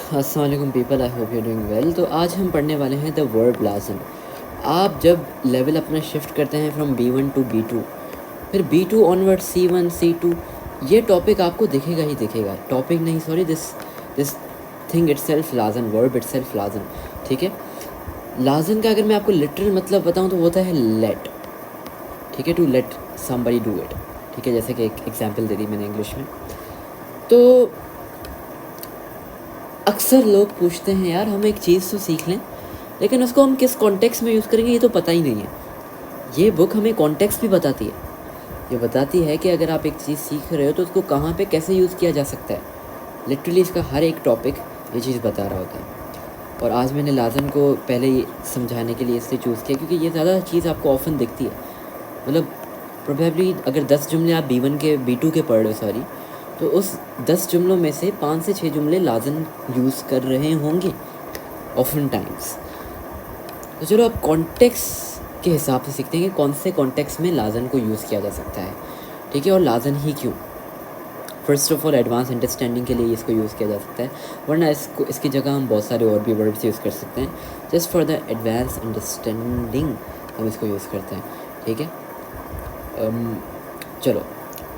अस्सलाम वालेकुम people, I hope you doing well. तो आज हम पढ़ने वाले हैं द वर्ब लाजम। आप जब लेवल अपना शिफ्ट करते हैं फ्रॉम B1 टू B2, फिर B2 ऑनवर्ड C1 C2, ये टॉपिक आपको दिखेगा ही दिखेगा। टॉपिक नहीं, सॉरी, दिस थिंग इटसेल्फ लाजम, वर्ब इटसेल्फ लाजम। ठीक है, लाजम का अगर मैं आपको लिटरल मतलब बताऊँ तो होता है लेट। ठीक है, to let somebody do it. ठीक है, जैसे कि एक एग्जाम्पल दे दी मैंने इंग्लिश में। तो अक्सर लोग पूछते हैं यार हम एक चीज़ तो सीख लें, लेकिन उसको हम किस कॉन्टेक्स्ट में यूज़ करेंगे ये तो पता ही नहीं है। ये बुक हमें कॉन्टेक्स्ट भी बताती है। ये बताती है कि अगर आप एक चीज़ सीख रहे हो तो उसको कहाँ पे कैसे यूज़ किया जा सकता है। लिटरली इसका हर एक टॉपिक ये चीज़ बता रहा होता है। और आज मैंने लाजम को पहले ये समझाने के लिए इसलिए चूज़ किया क्योंकि ये ज़्यादा चीज़ आपको ऑफन दिखती है। मतलब प्रोबेबली अगर 10 जुमले आप B1 के B2 के पढ़ रहे हो, सॉरी, तो उस 10 जुमलों में से 5 से 6 जुमले लाजम यूज़ कर रहे होंगे ऑफन टाइम्स। तो चलो अब कॉन्टेक्स्ट के हिसाब से सीखते हैं कि कौन से कॉन्टेक्स्ट में लाजम को यूज़ किया जा सकता है। ठीक है, और लाजम ही क्यों। First of all advance understanding के लिए इसको यूज़ किया जा सकता है, वरना इसकी जगह हम बहुत सारे और भी वर्ड्स यूज़ कर सकते हैं। Just for the advance understanding हम इसको यूज़ करते हैं। ठीक है, चलो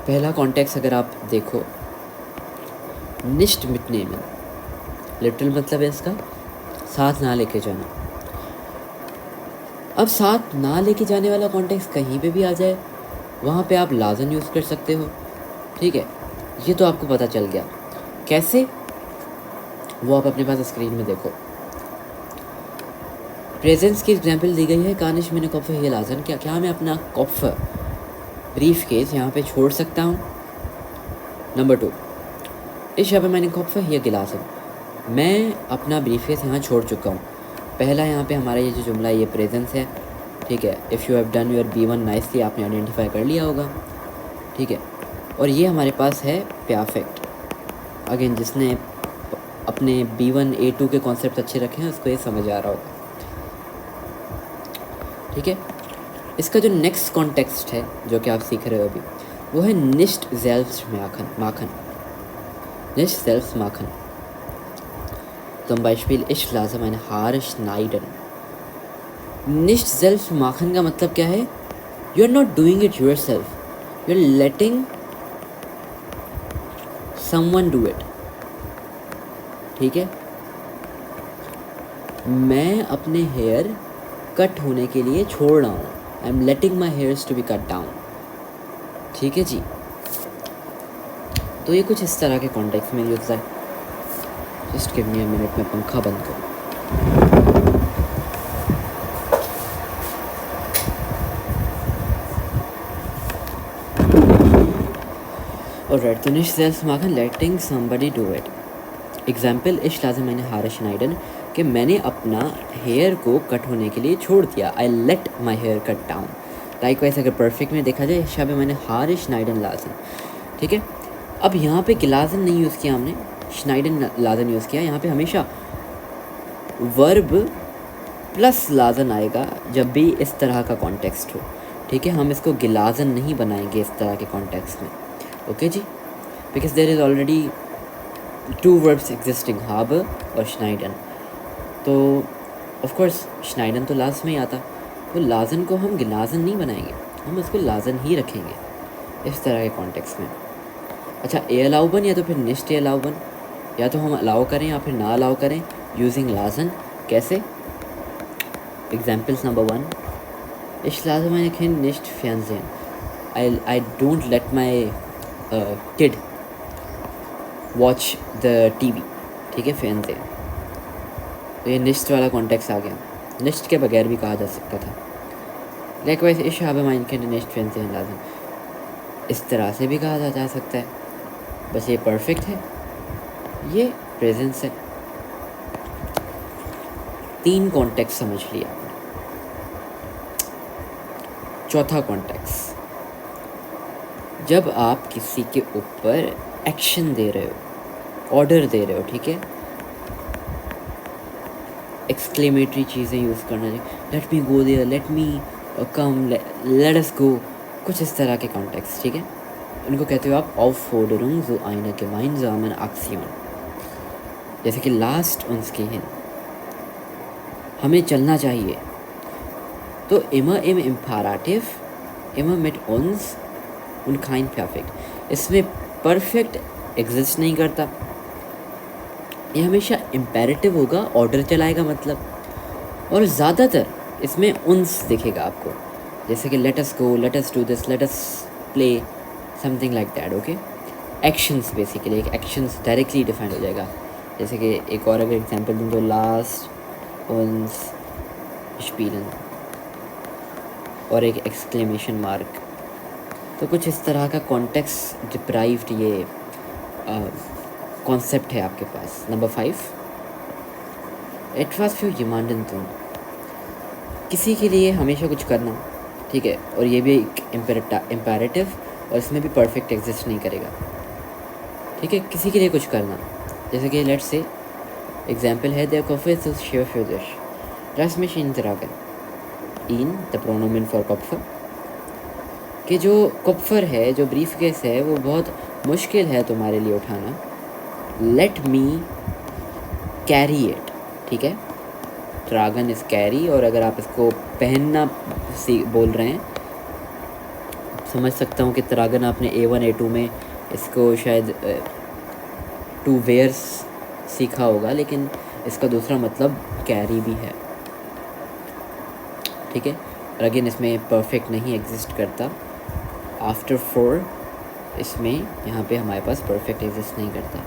पहला कॉन्टेक्स्ट अगर आप देखो, निश्ट मिटने में, लिटरल मतलब है इसका साथ ना लेके जाना। अब साथ ना लेके जाने वाला कॉन्टेक्स्ट कहीं पे भी आ जाए वहाँ पे आप लाजम यूज़ कर सकते हो। ठीक है, ये तो आपको पता चल गया। कैसे, वो आप अपने पास स्क्रीन में देखो। प्रेजेंस की एग्जांपल दी गई है, कानिश मैंने कॉफ़ ये लाजम, क्या मैं अपना कॉफ़ ब्रीफ केस यहाँ पे छोड़ सकता हूँ। नंबर 2, इस यहाँ पे मैंने कॉफ़ ये गिलासम, मैं अपना ब्रीफ केस यहाँ छोड़ चुका हूँ। पहला यहाँ पे हमारा ये जो जुमला है ये प्रेजेंस है। ठीक है, if you have done your B1 nicely, आपने आइडेंटिफाई कर लिया होगा। ठीक है, और ये हमारे पास है परफेक्ट। अगेन, जिसने अपने B1 A2 के कॉन्सेप्ट अच्छे रखे हैं उसको ये समझ आ रहा होगा। ठीक है, इसका जो नेक्स्ट कॉन्टेक्स्ट है जो कि आप सीख रहे हो अभी, वो है निश्ट सेल्फ्स माखन। निश्ट सेल्फ्स माखन, zum Beispiel ich lasse meine Haare schneiden. Nicht selbst machen का मतलब क्या है? You are not doing it yourself. You are letting someone do it. ठीक है, मैं अपने हेयर कट होने के लिए छोड़ रहा हूँ। I am letting my hairs to be cut down. ठीक है जी, तो ये कुछ इस तरह के कॉन्टेक्स्ट में यूज़ है। Just give me a minute, में पंखा बंद करूँ। ऑलराइट, तो निश self Makhan letting somebody do it. Example, इश लाज़िम मैंने हार श्नाइडन, कि मैंने अपना हेयर को कट होने के लिए छोड़ दिया। I let my hair cut down. Likewise अगर परफेक्ट में देखा जाए, शाबे मैंने हार श्नाइडन लाज़िम। ठीक है, अब यहाँ पे गिलाजन नहीं यूज़ किया हमने, श्नाइडन लाजन यूज़ किया। यहाँ पे हमेशा वर्ब प्लस लाजन आएगा जब भी इस तरह का कॉन्टेक्स्ट हो। ठीक है, हम इसको गिलाजन नहीं बनाएंगे इस तरह के कॉन्टेक्स्ट में। ओके जी, because there is already 2 verbs existing, हाब और श्नाइडन। तो ऑफकोर्स श्नाइडन तो लास्ट में ही आता, तो लाजन को हम गिलाजन नहीं बनाएंगे, हम उसको लाजन ही रखेंगे इस तरह के कॉन्टेक्स्ट में। अच्छा, ए अलाउबन या तो फिर निश्ट ए अलाउबन, या तो हम अलाउ करें या फिर ना अलाउ करें यूजिंग लाजन। कैसे? एग्जाम्पल्स नंबर 1, इश लाजम निश्ट फ्यांजेन, I don't let my kid watch the TV। ठीक है, फ्यांजेन, तो ये निश्ट वाला कॉन्टेक्स्ट आ गया। निश्ट के बगैर भी कहा जा सकता था। लाइकवाइज इश हाब निश्ट फ्यांजेन लाजम, इस तरह से भी कहा जा सकता है, बस ये परफेक्ट है, ये प्रेजेंस है। 3 कॉन्टेक्स्ट समझ लिया। चौथा कॉन्टेक्स्ट, जब आप किसी के ऊपर एक्शन दे रहे हो, ऑर्डर दे रहे हो। ठीक है, एक्सक्लेमेटरी चीज़ें यूज़ करना चाहिए, let me go there, let me come, let us go, कुछ इस तरह के कॉन्टेक्स्ट। ठीक है, उनको कहते हो आप Aufforderung zu einer gemeinsamen Aktion। जैसे कि लास्ट उनके hin, हमें चलना चाहिए। तो immer im Imperativ, immer mit uns und kein Perfekt। इसमें परफेक्ट एग्जिस्ट नहीं करता, ये हमेशा इम्पेरेटिव होगा, ऑर्डर चलाएगा मतलब। और ज़्यादातर इसमें उन्स दिखेगा आपको, जैसे कि late us go, let us do this, let us play, something like that. Okay, actions basically, एक एक्शंस डायरेक्टली डिफाइन हो जाएगा। जैसे कि एक और अगर एग्जांपल दूँ तो लास्ट उन्स स्पीलन और एक एक्सक्लेमेशन मार्क। तो कुछ इस तरह का कॉन्टेक्स्ट डिप्राइव्ड ये कॉन्सेप्ट है आपके पास। Number 5, etwas für jemanden tun, किसी के लिए हमेशा कुछ करना, ठीक है। और ये भी एक इम्पेरेटिव, और इसमें भी परफेक्ट एग्जिस्ट नहीं करेगा, ठीक है। किसी के लिए कुछ करना, जैसे कि लेट्स से एग्जांपल है der Koffer ist schwer für dich, lass mich ihn tragen, ihn the प्रोनोमेन फॉर कॉप्फर, कि जो कॉप्फर है, जो ब्रीफ केस है, वो बहुत मुश्किल है तुम्हारे लिए उठाना, लेट मी कैरी इट, ठीक है। ट्रागन इज़ कैरी, और अगर आप इसको पहनना बोल रहे हैं, समझ सकता हूँ कि ट्रागन आपने A1 A2 में इसको शायद टू वेयर्स सीखा होगा, लेकिन इसका दूसरा मतलब कैरी भी है, ठीक है। और अगेन इसमें परफेक्ट नहीं एग्जिस्ट करता। आफ्टर 4 इसमें यहाँ पे हमारे पास परफेक्ट एग्जिस्ट नहीं करता।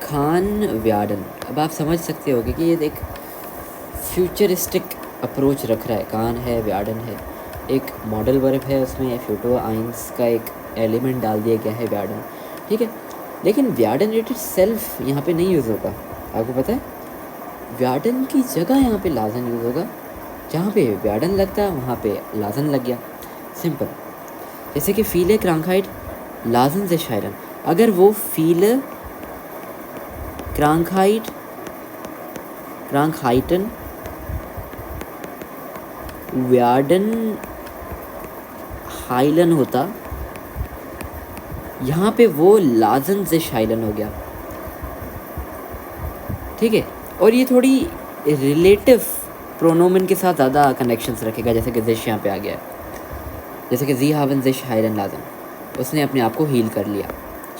खान व्याडन, अब आप समझ सकते होगे कि ये एक फ्यूचरिस्टिक अप्रोच रख रहा है। कान है, व्याडन है, एक मॉडल वर्ब है, उसमें फ्यूटो आइंस का एक एलिमेंट डाल दिया गया है, व्याडन, ठीक है। लेकिन व्याडन इट सेल्फ यहाँ पे नहीं यूज़ होगा, आपको पता है। व्याडन की जगह यहाँ पे लाजन यूज़ होगा, जहाँ पे व्याडन लगता है वहाँ पे लाजन लग गया, सिंपल। जैसे कि फीले क्रांकहाइट लाजन से शायरन, अगर वो फीले क्रांकहाइटन व्याडन हाइलन होता, यहाँ पे वो लाजन से शाइलन हो गया, ठीक है। और ये थोड़ी रिलेटिव प्रोनोमेन के साथ ज़्यादा कनेक्शंस रखेगा, जैसे कि जिश यहाँ पे आ गया है, जैसे कि जी हावन जिश हाइलन लाजन, उसने अपने आप को हील कर लिया,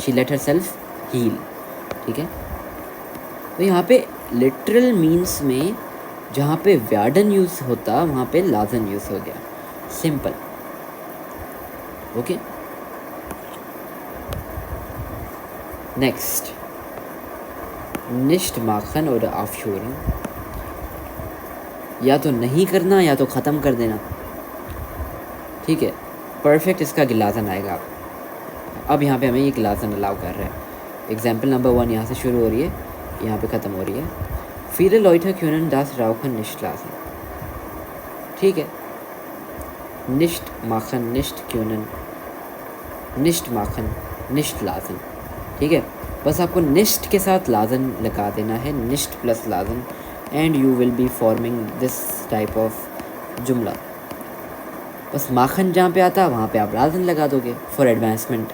she let her self heal, ठीक है। तो यहाँ पे लिटरल मीन्स में जहाँ पे व्याडन यूज़ होता वहाँ पे लाजन यूज़ हो गया, सिंपल, ओके। नेक्स्ट, निश्ट माखन और ऑफशोरिंग, या तो नहीं करना या तो ख़त्म कर देना, ठीक है। परफेक्ट इसका गिलाजन आएगा। अब यहाँ पे हमें ये गिलाजन अलाउ कर रहा है। एग्जाम्पल नंबर 1 यहाँ से शुरू हो रही है, यहाँ पे ख़त्म हो रही है। viele Leute können das Rauchen nicht lassen, ठीक है। nicht machen, nicht können, nicht machen, nicht lassen, ठीक है। बस आपको nicht के साथ लाजन लगा देना है, nicht प्लस लाजन, and you will be forming this type of जुमला। बस माखन जहाँ पे आता है वहाँ पे आप लाजन लगा दोगे for advancement.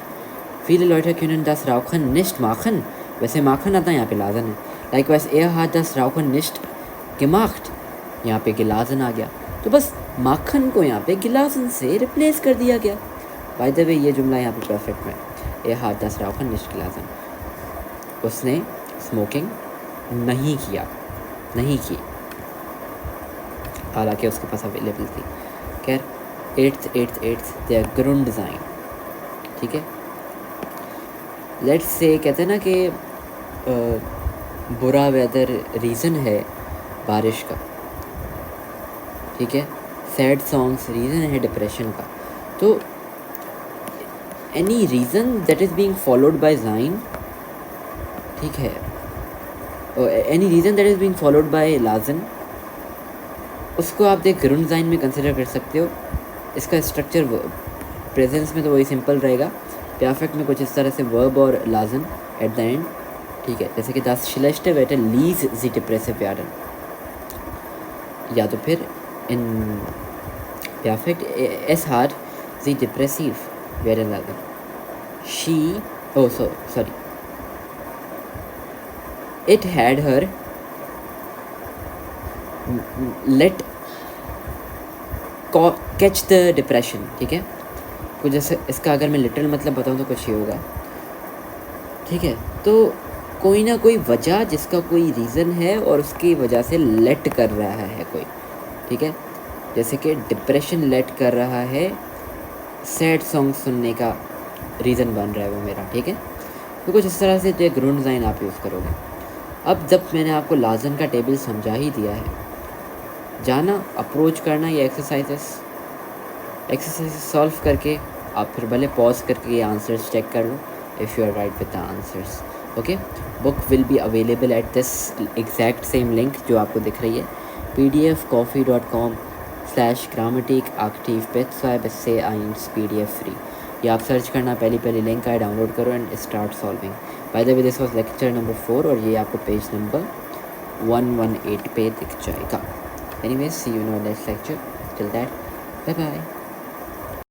viele Leute können das Rauchen nicht machen, वैसे माखन आता है, यहाँ पे लाजन है। Likewise, er hat das Rauchen nicht gemacht, यहाँ पे गिलाजन आ गया। तो बस माखन को यहाँ पे गिलाजन से रिप्लेस कर दिया गया। बाय द वे ये जुमला यहाँ पे परफेक्ट है, er hat das Rauchen nicht gelassen, उसने स्मोकिंग नहीं किया, नहीं की, हालांकि उसके पास अवेलेबल थी। खैर 8th their Grunddesign, ठीक है। लेट्स से कहते हैं ना कि बुरा वेदर रीज़न है बारिश का, ठीक है। सैड सॉन्ग्स रीज़न है डिप्रेशन का। तो any reason that is being followed by ज़ाइन, ठीक है, any reason that is being followed by लाजन, उसको आप देख ग्रुंड में कंसिडर कर सकते हो। इसका स्ट्रक्चर प्रेजेंस में तो वही सिंपल रहेगा, परफेक्ट में कुछ इस तरह से वर्ब और लाजन एट द एंड, ठीक है। जैसे कि das schlechte Wetter ließ sie depressiv werden, या तो फिर in perfect es hat sie depressiv werden lassen, she, oh sorry, it had her let catch the depression, ठीक है। कुछ जैसे इसका अगर मैं लिटरल मतलब बताऊँ तो कुछ ये होगा, ठीक है। तो कोई ना कोई वजह, जिसका कोई रीज़न है और उसकी वजह से लेट कर रहा है कोई, ठीक है। जैसे कि डिप्रेशन लेट कर रहा है, सैड सॉन्ग सुनने का रीज़न बन रहा है वो मेरा, ठीक है। तो कुछ इस तरह से जो ग्राउंड डिज़ाइन आप यूज़ करोगे। अब जब मैंने आपको लाजन का टेबल समझा ही दिया है, जाना अप्रोच करना ये एक्सरसाइज सॉल्व करके आप फिर भले पॉज करके ये आंसर्स चेक कर लो if you are right with the answers. Okay, book will be available at this exact same link जो आपको दिख रही है, pdfcoffee.com/grammaticaktivbitsai/1 फ्री। ये आप सर्च करना, पहली लिंक आए, डाउनलोड करो and start solving. By the way this was lecture number 4 और ये आपको पेज नंबर 118 पे दिख जाएगा। Anyways, see you in our next lecture, till that bye bye.